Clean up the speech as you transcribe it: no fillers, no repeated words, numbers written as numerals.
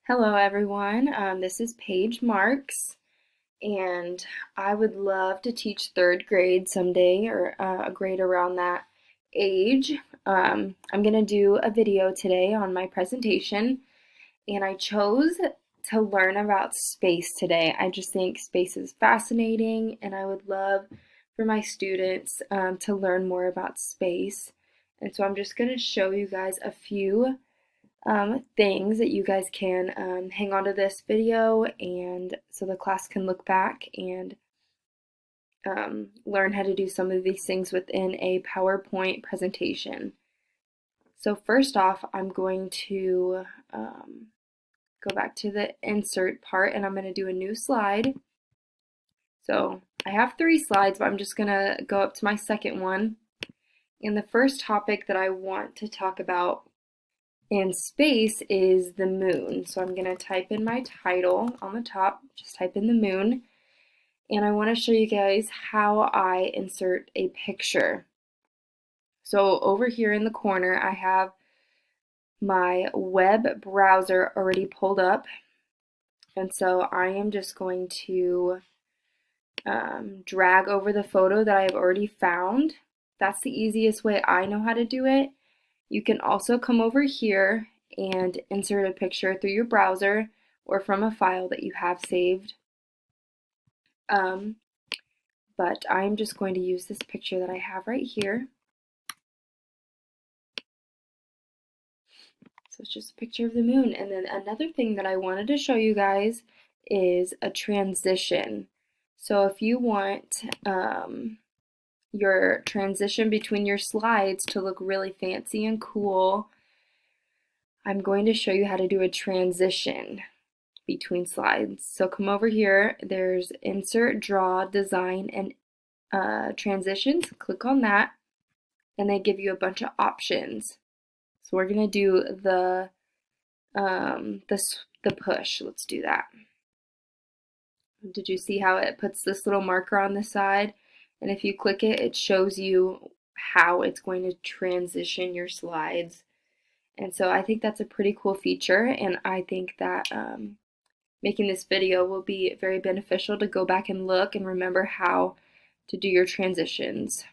Hello everyone, this is Paige Marks, and I would love to teach third grade someday, or a grade around that age. I'm going to do a video today on my presentation, and I chose to learn about space today. I just think space is fascinating, and I would love for my students to learn more about space. And so I'm just going to show you guys a few things that you guys can hang on to this video, and so the class can look back and learn how to do some of these things within a PowerPoint presentation. So first off, I'm going to go back to the insert part, and I'm going to do a new slide. So I have 3 slides, but I'm just going to go up to my second one. And the first topic that I want to talk about in space is the moon. So I'm going to type in my title on the top, just type in the moon, and I want to show you guys how I insert a picture. So over here in the corner, I have my web browser already pulled up, and so I am just going to drag over the photo that I have already found. That's the easiest way I know how to do it. You can also come over here and insert a picture through your browser or from a file that you have saved. But I'm just going to use this picture that I have right here. So it's just a picture of the moon. And then another thing that I wanted to show you guys is a transition. So if you want your transition between your slides to look really fancy and cool, I'm going to show you how to do a transition between slides. So come over here, there's Insert, Draw, Design, and Transitions. Click on that, and they give you a bunch of options. So we're going to do the push. Let's do that. Did you see how it puts this little marker on the side? And if you click it, it shows you how it's going to transition your slides. And so I think that's a pretty cool feature, and I think that making this video will be very beneficial to go back and look and remember how to do your transitions.